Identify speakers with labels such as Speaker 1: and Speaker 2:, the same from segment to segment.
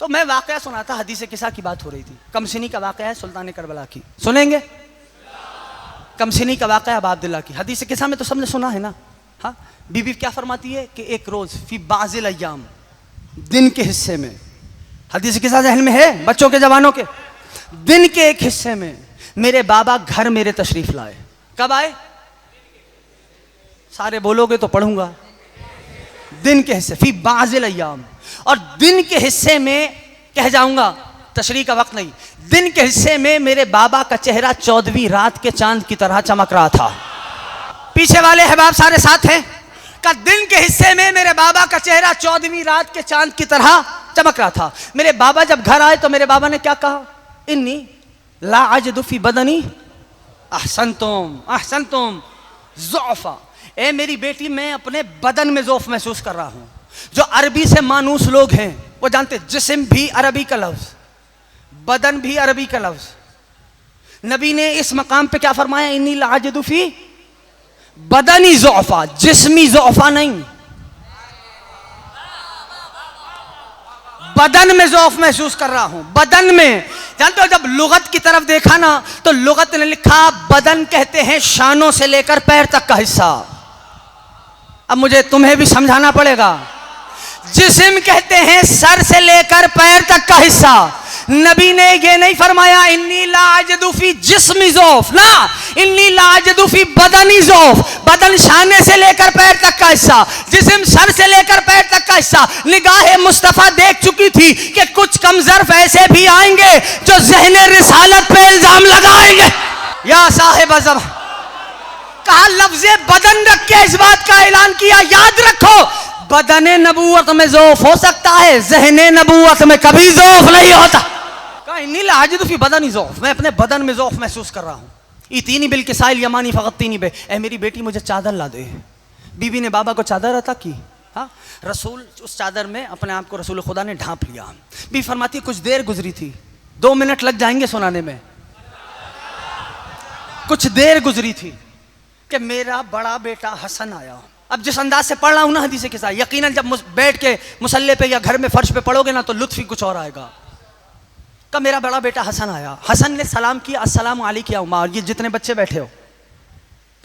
Speaker 1: तो मैं वाकया सुनाता, हदीस किसा की बात हो रही थी। कमसिनी का वाकया है सुल्तान करबला की, सुनेंगे? कमसिनी का वाकया अबू अब्दुल्ला की। हदीस किसा में तो सबने सुना है ना। हाँ, बीबी क्या फरमाती है कि एक रोज फी बाजिल अय्याम, दिन के हिस्से में, हदीस किसा जहन में है बच्चों के जवानों के, दिन के एक हिस्से में मेरे बाबा घर मेरे तशरीफ लाए। कब आए? सारे बोलोगे तो पढ़ूंगा। दिन के हिस्से, फी बाजिल अय्याम, और दिन के हिस्से में कह जाऊंगा, तशरीह का वक्त नहीं, दिन के हिस्से में मेरे बाबा का चेहरा 14वीं रात के चांद की तरह चमक रहा था। पीछे वाले अहबाब सारे साथ हैं का दिन के हिस्से में मेरे बाबा का चेहरा 14वीं रात के चांद की तरह चमक रहा था। मेरे बाबा जब घर आए तो मेरे बाबा ने क्या कहा? इन्नी ला अजदु फी बदनी अहसनतुम अहसनतुम ज़ौफ़ा, ए मेरी बेटी मैं अपने बदन में ज़ौफ़ महसूस कर रहा हूं। जो अरबी से मानूस लोग हैं वो जानते, जिस्म भी अरबी का लफ्ज, बदन भी अरबी का लफ्ज। नबी ने इस मकाम पे क्या फरमाया? इन्नी ला अजदु फी बदनी ज़ौफ़ा, जिस्मी ज़ौफ़ा नहीं, बदन में ज़ौफ़ महसूस कर रहा हूं, बदन में। जानते हो जब लुगत की तरफ देखा ना तो लुगत ने लिखा बदन कहते हैं शानों से लेकर पैर तक का हिस्सा। अब मुझे तुम्हें भी समझाना पड़ेगा। जिस्म कहते हैं सर से लेकर पैर तक का हिस्सा। नबी ने ये नहीं फरमाया इन्नी ला अजदु फी जिस्मी ज़ौफ़, ना, इन्नी ला अजदु फी बदनी ज़ौफ़, बदन शाने से लेकर पैर तक का हिस्सा, जिस्म सर से लेकर पैर तक का हिस्सा। निगाहे मुस्तफ़ा देख चुकी थी कि कुछ कमज़र्फ़ ऐसे भी आएंगे जो ज़हने रिसालत पे इल्ज़ाम लगाएंगे। या साहिब अज़म, कहा लफ्ज़े बदन रख के इस बात का ऐलान किया, याद रखो बदने नबूवत में ज़ौफ़ हो सकता है, ज़हने नबूवत में कभी ज़ौफ़ नहीं होता। कहा इन्नी ला अजदु फी बदनी ज़ौफ़, मैं अपने बदन में ज़ौफ़ महसूस कर रहा हूँ। इतीनी बिल किसाइल यमानी फ़ग़त्तीनी बे, ए मेरी बेटी मुझे चादर ला दे। बीबी ने बाबा को चादर अता की। हाँ, रसूल उस चादर में अपने आप को रसूल खुदा ने ढांप लिया। बीबी फरमाती कुछ देर गुजरी थी, 2 मिनट लग जाएंगे सुनाने में, कुछ देर गुजरी थी कि मेरा बड़ा बेटा हसन आया। अब जिस अंदाज से पढ़ रहा हूं ना हदीस के साथ, यकीनन जब बैठ के मुसल्ले पे या घर में फर्श पे पढ़ोगे ना तो लुत्फ ही कुछ और आएगा। कब मेरा बड़ा बेटा हसन आया, हसन ने सलाम किया, अस्सलाम अलैकुम या उम्मा। और ये जितने बच्चे बैठे हो,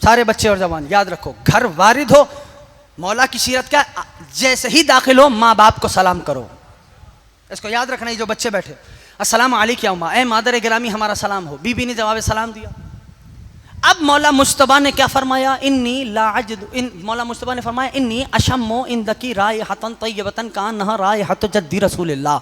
Speaker 1: सारे बच्चे और जवान, याद रखो घर वारिद हो, मौला की सीरत का जैसे ही दाखिल हो माँ बाप को सलाम करो, इसको याद रखना। जो बच्चे बैठे, अस्सलाम अलैकुम या उम्मा, ए मादर गिरामी हमारा सलाम हो। बीबी ने जवाब सलाम दिया। अब मौला मुस्तबा ने क्या फरमाया? इन्नी ला अजदु, मौला मुस्तबा ने फरमाया इन्नी अशम्मो इंदकी रायहतन तय्यबतन कान्हा रायहत जद्दी रसूलिल्लाह,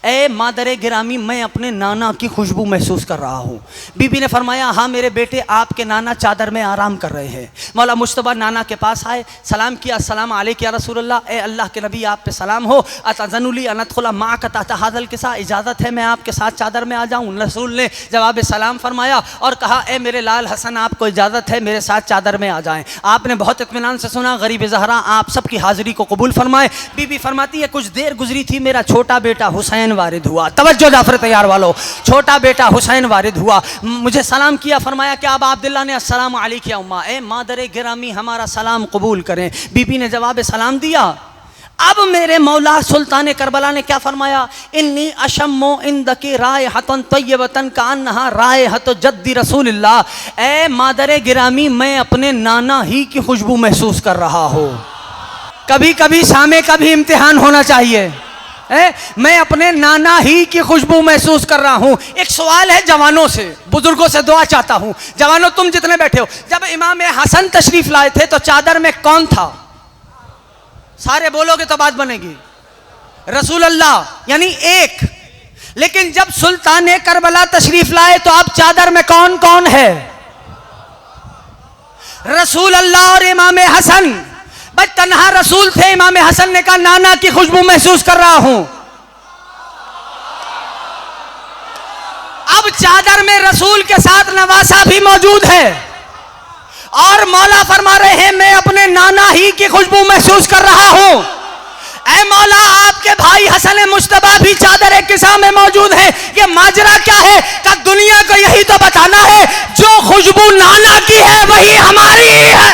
Speaker 1: ए मादर गिरामी मैं अपने नाना की खुशबू महसूस कर रहा हूँ। बीबी ने फरमाया हाँ मेरे बेटे आपके नाना चादर में आराम कर रहे हैं। मौला मुस्तबा नाना के पास आए, सलाम किया, अस्सलाम अलैकुम या रसूलल्लाह, ए अल्लाह के नबी आप पे सलाम हो। अतज़नुली अन अदख़ुला माअक तहत हाज़ल किसा, इजाज़त है मैं आपके साथ चादर में आ जाऊँ? रसूल ने जवाब सलाम फरमाया और कहा ए मेरे लाल हसन आपको इजाज़त है मेरे साथ चादर में आ जाएं। आपने बहुत इत्मीनान से सुना, गरीब ज़हरा आप सबकी हाज़िरी को कबूल फरमाए। बीबी फरमाती है कुछ देर गुजरी थी, मेरा छोटा बेटा हुसैन वारिद हुआ। तवज्जो जाफर तैयार वालों, छोटा बेटा हुसैन वारिद हुआ, मुझे सलाम किया, फरमाया क्या अबू अब्दुल्ला ने अस्सलाम अलैकुम या उम्मा, ए मादर गिरामी हमारा सलाम कबूल करें। बीबी ने जवाब सलाम दिया। अब मेरे मौला सुल्तान करबला ने क्या फरमाया? इन्नी अशम्मो इंदकी रायहतन तय्यबतन कान्हा रायहत जद्दी रसूलिल्लाह, ए मादर गिरामी मैं अपने नाना ही की खुशबू महसूस कर रहा हूँ। कभी कभी सामे का भी इम्तिहान होना चाहिए। मैं अपने नाना ही की खुशबू महसूस कर रहा हूँ। एक सवाल है जवानों से, बुजुर्गों से दुआ चाहता हूँ। जवानों तुम जितने बैठे हो, जब इमाम हसन तशरीफ लाए थे तो चादर में कौन था? सारे बोलोगे तो बात बनेगी। रसूल अल्लाह यानी एक। लेकिन जब सुल्तान करबला तशरीफ लाए तो अब चादर में कौन कौन है? रसूल अल्लाह और इमाम हसन। भाई तन्हा रसूल थे, इमाम हसन ने कहा नाना की खुशबू महसूस कर रहा हूं। अब चादर में रसूल के साथ नवासा भी मौजूद है और मौला फरमा रहे हैं मैं अपने नाना ही की खुशबू महसूस कर रहा हूं। ऐ मौला आपके भाई हसन मुश्तबा भी चादर किसा में मौजूद है। ये माजरा क्या है? का दुनिया को यही तो बताना है जो खुशबू नाना की है वही हमारी ही है।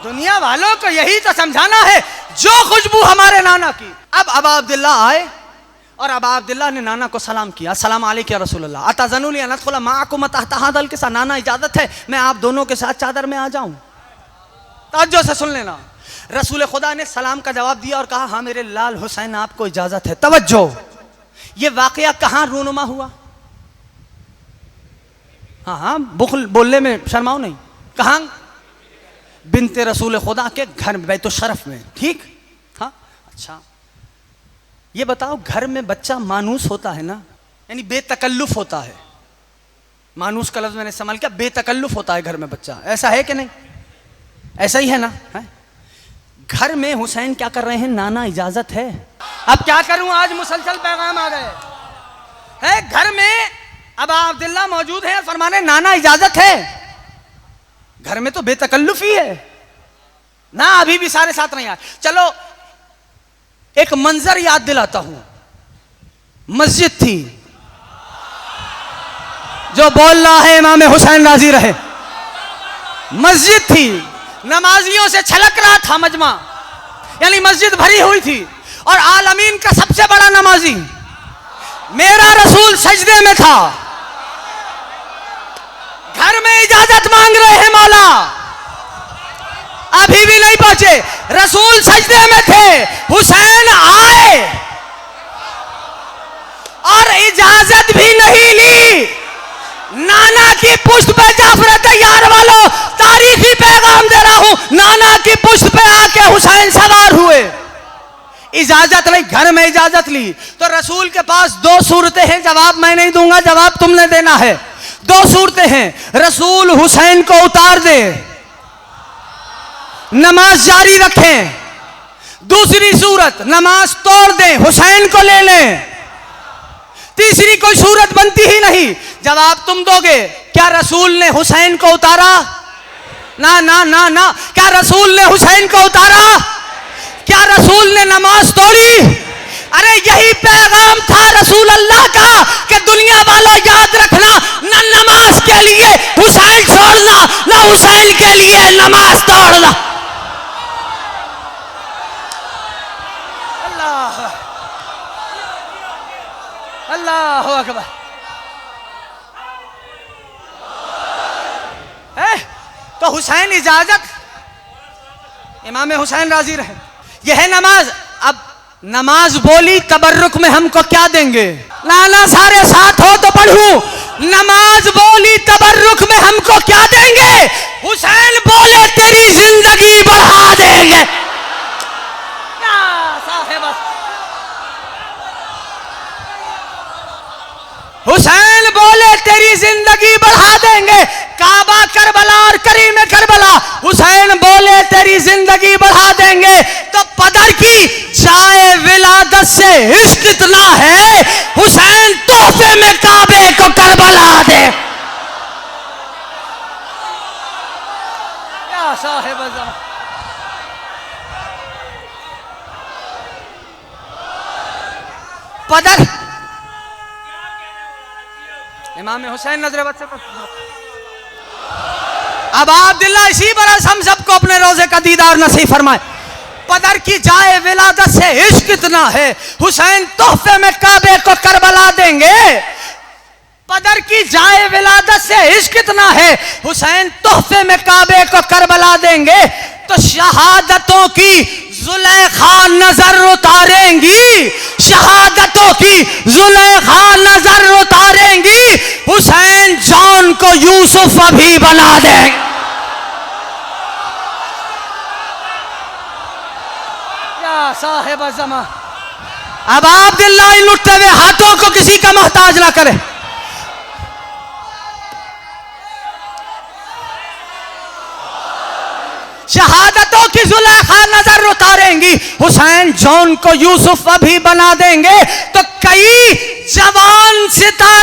Speaker 1: दुनिया वालों को यही तो समझाना है जो खुशबू हमारे नाना की। अब अबू अब्दुल्ला आए और अबा अब्दुल्लाह ने नाना को सलाम किया, अस्सलाम वालेकुम या रसूलल्लाह, अतज़नुली अन अदखुला माअकुम तहत हादल के साथ, नाना इजाजत है मैं आप दोनों के साथ चादर में आ जाऊं? तवज्जो से सुन लेना, रसूल खुदा ने सलाम का जवाब दिया और कहा हाँ मेरे लाल हुसैन आपको इजाजत है। तवज्जो, ये वाकया कहाँ रूनुमा हुआ? हाँ हाँ बुखल बोलने में शर्माओ नहीं, कहाँ? बिनते रसूल खुदा के घर में, बैतुल शरफ में, ठीक? हाँ अच्छा, ये बताओ घर में बच्चा मानूस होता है ना, यानी बेतकल्लुफ होता है। मानूस का लफ्ज मैंने इस्तेमाल किया, बेतकल्लुफ होता है घर में बच्चा, ऐसा है कि नहीं? ऐसा ही है ना? है? घर में हुसैन क्या कर रहे हैं? नाना इजाजत है। अब क्या करूं, आज मुसलसल पैगाम आ गए है, घर में अब अब्दुल्ला मौजूद है, फरमाने नाना इजाजत है। घर में तो बेतकल्लुफ ही है ना, अभी भी सारे साथ नहीं आए। चलो एक मंजर याद दिलाता हूं, मस्जिद थी, जो बोल रहा है इमाम हुसैन राजी रहे, मस्जिद थी, नमाजियों से छलक रहा था मजमा, यानी मस्जिद भरी हुई थी, और आलमीन का सबसे बड़ा नमाजी मेरा रसूल सजदे में था, घर में इजाजत मांग रहे हैं मौला, अभी भी नहीं पहुंचे, रसूल सजदे में थे, हुसैन आए और इजाजत भी नहीं ली, नाना की पुष्ट पे जाफर तैयार वालों तारीखी पैगाम दे रहा हूं, नाना की पुष्ट पे आके हुसैन सवार हुए, इजाजत नहीं, घर में इजाजत ली। तो रसूल के पास दो सूरतें हैं, जवाब मैं नहीं दूंगा, जवाब तुमने देना है। दो सूरतें हैं, रसूल हुसैन को उतार दे, नमाज जारी रखें, दूसरी सूरत नमाज तोड़ दें, हुसैन को ले लें, तीसरी कोई सूरत बनती ही नहीं। जवाब तुम दोगे, क्या रसूल ने हुसैन को उतारा? ना ना ना ना। क्या रसूल ने हुसैन को उतारा? क्या रसूल ने नमाज तोड़ी? अरे यही पैगाम था रसूल अल्लाह का कि दुनिया वालों याद रखना, ना नमाज के लिए हुसैन छोड़ना, ना हुसैन के लिए नमाज तोड़ना। अल्लाह अल्लाहु अकबर। तो हुसैन इजाजत, इमाम हुसैन राजी रहे, यह है नमाज। अब नमाज बोली, तबर्रुक में हमको क्या देंगे? नाना सारे साथ हो तो पढ़ूं, नमाज बोली तबर्रुक में हमको क्या देंगे? हुसैन बोले तेरी जिंदगी बढ़ा देंगे। हुसैन बोले तेरी जिंदगी बढ़ा देंगे। काबा करबला और करीम करबला, हुसैन बोले तेरी जिंदगी बढ़ा देंगे। तो पदर की जाए विलादत से इश्क इतना है, हुसैन तोहफे में काबे को करबला दे। या साहिब ज़मान, पदर इमाम हुसैन नजर से। अब अब्दुल्ला इसी बरस हम सबको अपने रोजे का दीदार नसीब फरमाए। पदर की जाए विलादत से इश्क इतना है, हुसैन तोहफे में काबे को करबला देंगे। पदर की जाए विलादत से इश्क इतना है, हुसैन तोहफे में काबे को करबला देंगे। तो शहादतों की जुलेखा नजर उतारेंगी, शहादतों की जुलेखा नजर उतारेंगी, हुसैन जॉन को यूसुफ अभी बना देंगे। या साहिब ज़मा। अब अब्दुल्ला इन लुटते हुए हाथों को किसी का मोहताज ना करे। शहादतों की जुलेखा नजर उतारेंगी, हुसैन जॉन को यूसुफ अभी बना देंगे। तो कई जवान सितारे